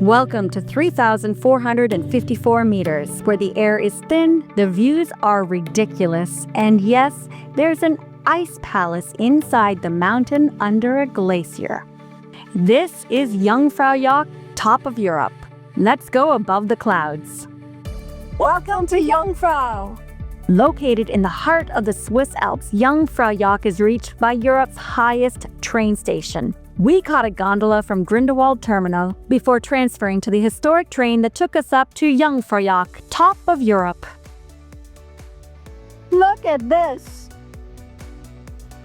Welcome to 3,454 meters, where the air is thin, the views are ridiculous, and yes, there's an ice palace inside the mountain under a glacier. This is Jungfraujoch, top of Europe. Let's go above the clouds. Welcome to Jungfrau! Located in the heart of the Swiss Alps, Jungfraujoch is reached by Europe's highest train station. We caught a gondola from Grindelwald terminal before transferring to the historic train that took us up to Jungfraujoch, top of Europe. Look at this!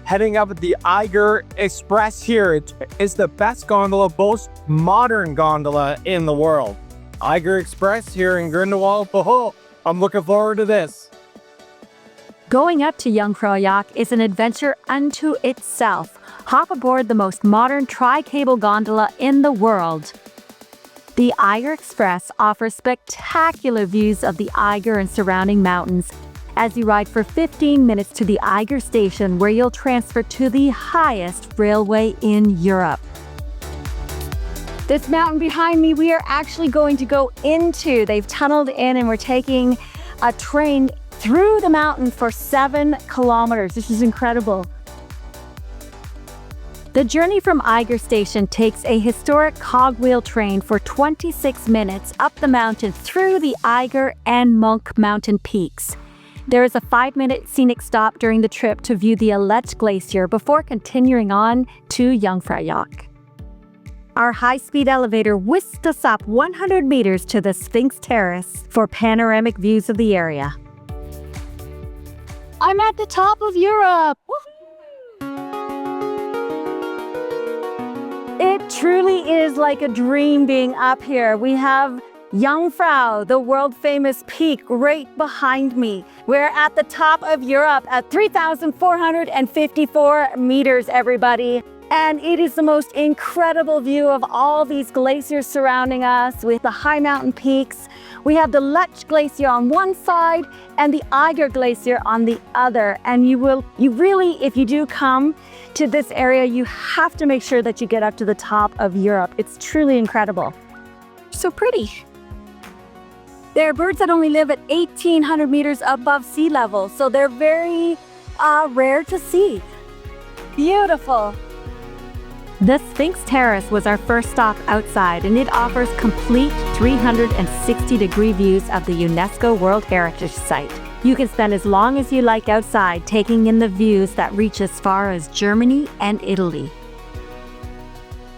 Heading up the Eiger Express here. It is the best gondola, most modern gondola in the world. Eiger Express here in Grindelwald. Oh, I'm looking forward to this. Going up to Jungfraujoch is an adventure unto itself. Hop aboard the most modern tri-cable gondola in the world. The Eiger Express offers spectacular views of the Eiger and surrounding mountains as you ride for 15 minutes to the Eiger station, where you'll transfer to the highest railway in Europe. This mountain behind me, we are actually going to go into. They've tunneled in and we're taking a train through the mountain for 7 kilometers. This is incredible. The journey from Eiger Station takes a historic cogwheel train for 26 minutes up the mountain through the Eiger and Monk mountain peaks. There is a 5-minute scenic stop during the trip to view the Aletsch Glacier before continuing on to Jungfraujoch. Our high-speed elevator whisked us up 100 meters to the Sphinx Terrace for panoramic views of the area. I'm at the top of Europe! It truly is like a dream being up here. We have Jungfrau, the world-famous peak, right behind me. We're at the top of Europe at 3,454 meters, everybody. And it is the most incredible view of all these glaciers surrounding us with the high mountain peaks. We have the Aletsch Glacier on one side and the Eiger Glacier on the other. And you really, if you do come to this area, you have to make sure that you get up to the top of Europe. It's truly incredible. So pretty. There are birds that only live at 1,800 meters above sea level, so they're very rare to see. Beautiful. The Sphinx Terrace was our first stop outside, and it offers complete 360-degree views of the UNESCO World Heritage Site. You can spend as long as you like outside, taking in the views that reach as far as Germany and Italy.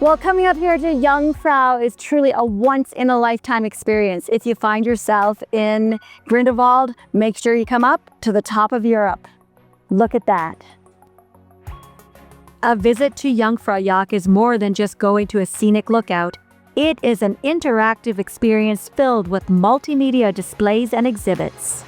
Well, coming up here to Jungfrau is truly a once-in-a-lifetime experience. If you find yourself in Grindelwald, make sure you come up to the top of Europe. Look at that. A visit to Jungfraujoch is more than just going to a scenic lookout. It is an interactive experience filled with multimedia displays and exhibits.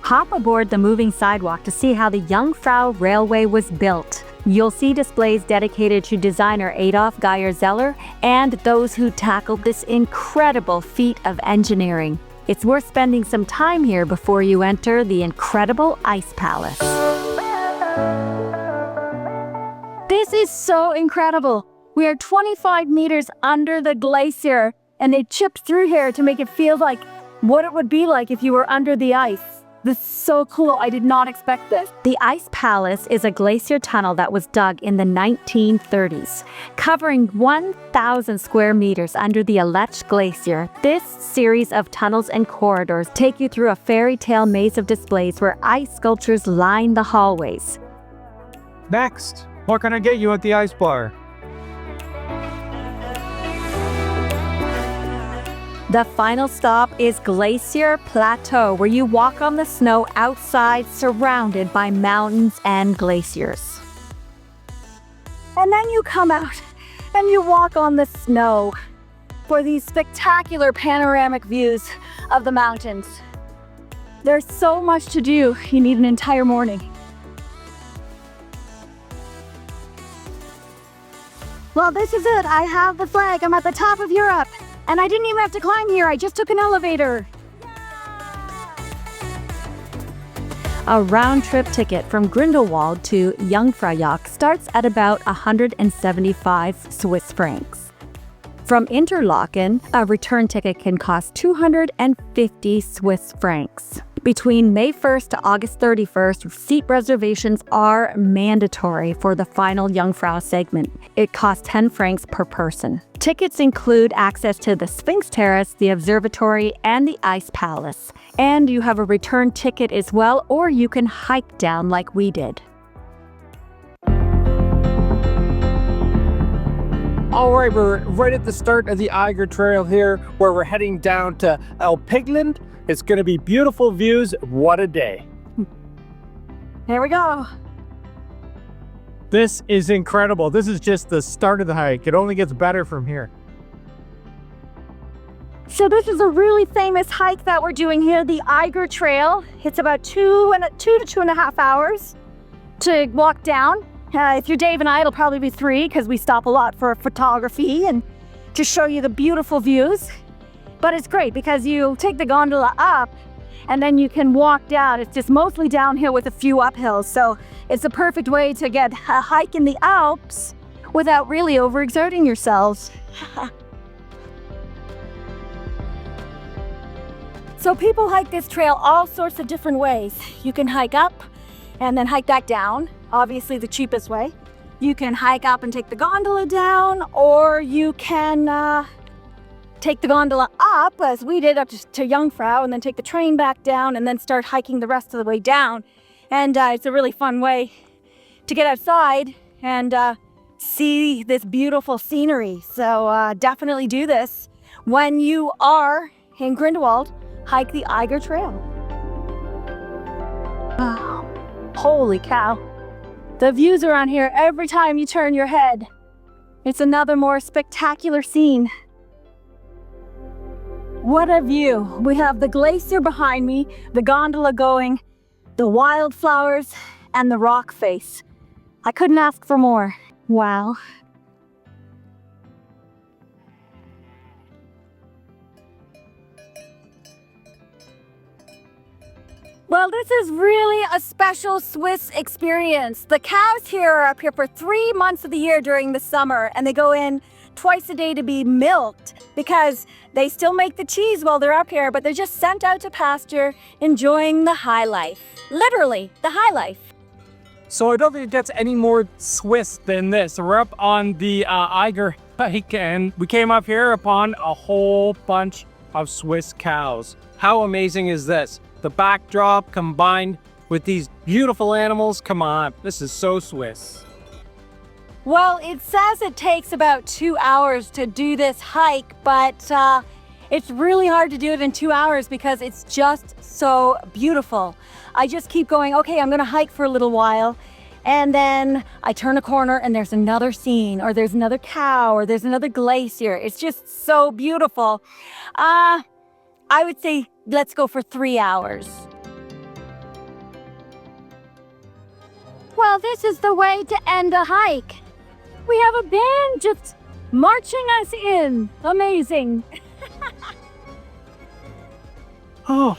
Hop aboard the moving sidewalk to see how the Jungfrau Railway was built. You'll see displays dedicated to designer Adolf Geyer-Zeller and those who tackled this incredible feat of engineering. It's worth spending some time here before you enter the incredible Ice Palace. This is so incredible. We are 25 meters under the glacier, and they chipped through here to make it feel like what it would be like if you were under the ice. This is so cool. I did not expect this. The Ice Palace is a glacier tunnel that was dug in the 1930s, covering 1,000 square meters under the Aletsch Glacier. This series of tunnels and corridors take you through a fairy tale maze of displays where ice sculptures line the hallways. Next, what can I get you at the ice bar? The final stop is Glacier Plateau, where you walk on the snow outside, surrounded by mountains and glaciers. And then you come out and you walk on the snow for these spectacular panoramic views of the mountains. There's so much to do, you need an entire morning. Well, this is it. I have the flag. I'm at the top of Europe. And I didn't even have to climb here. I just took an elevator. A round-trip ticket from Grindelwald to Jungfraujoch starts at about 175 Swiss francs. From Interlaken, a return ticket can cost 250 Swiss francs. Between May 1st to August 31st, seat reservations are mandatory for the final Jungfrau segment. It costs 10 francs per person. Tickets include access to the Sphinx Terrace, the observatory, and the Ice Palace. And you have a return ticket as well, or you can hike down like we did. All right, we're right at the start of the Eiger Trail here, where we're heading down to Pigland. It's going to be beautiful views. What a day. Here we go. This is incredible. This is just the start of the hike. It only gets better from here. So this is a really famous hike that we're doing here, the Eiger Trail. It's about 2 to 2.5 hours to walk down. If you're Dave and I, it'll probably be 3 because we stop a lot for photography and to show you the beautiful views. But it's great because you take the gondola up and then you can walk down. It's just mostly downhill with a few uphills. So it's a perfect way to get a hike in the Alps without really overexerting yourselves. So people hike this trail all sorts of different ways. You can hike up and then hike back down, obviously the cheapest way. You can hike up and take the gondola down, or you can take the gondola up, as we did, up to Jungfrau, and then take the train back down and then start hiking the rest of the way down. And it's a really fun way to get outside and see this beautiful scenery. So definitely do this when you are in Grindelwald. Hike the Eiger Trail. Wow. Holy cow. The views around here every time you turn your head. It's another more spectacular scene. What a view. We have the glacier behind me, the gondola going, the wildflowers, and the rock face. I couldn't ask for more. Wow. Well, this is really a special Swiss experience. The cows here are up here for 3 months of the year during the summer, and they go in twice a day to be milked because they still make the cheese while they're up here, but they're just sent out to pasture, enjoying the high life. Literally, the high life. So I don't think it gets any more Swiss than this. So we're up on the Eiger hike, and we came up here upon a whole bunch of Swiss cows. How amazing is this? The backdrop combined with these beautiful animals. Come on, this is so Swiss. Well, it says it takes about 2 hours to do this hike, but it's really hard to do it in 2 hours because it's just so beautiful. I just keep going, okay, I'm gonna hike for a little while, and then I turn a corner and there's another scene, or there's another cow, or there's another glacier. It's just so beautiful. I would say let's go for 3 hours. Well, this is the way to end a hike. We have a band just marching us in. Amazing. Oh,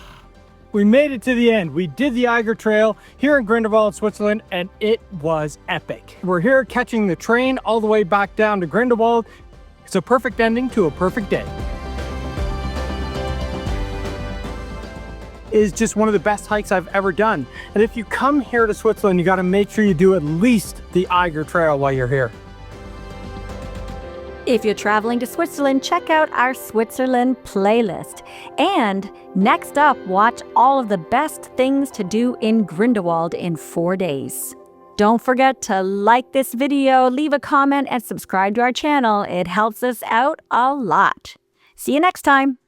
we made it to the end. We did the Eiger Trail here in Grindelwald, Switzerland, and it was epic. We're here catching the train all the way back down to Grindelwald. It's a perfect ending to a perfect day. Is just one of the best hikes I've ever done. And if you come here to Switzerland, you gotta make sure you do at least the Eiger Trail while you're here. If you're traveling to Switzerland, check out our Switzerland playlist. And next up, watch all of the best things to do in Grindelwald in 4 days. Don't forget to like this video, leave a comment, and subscribe to our channel. It helps us out a lot. See you next time.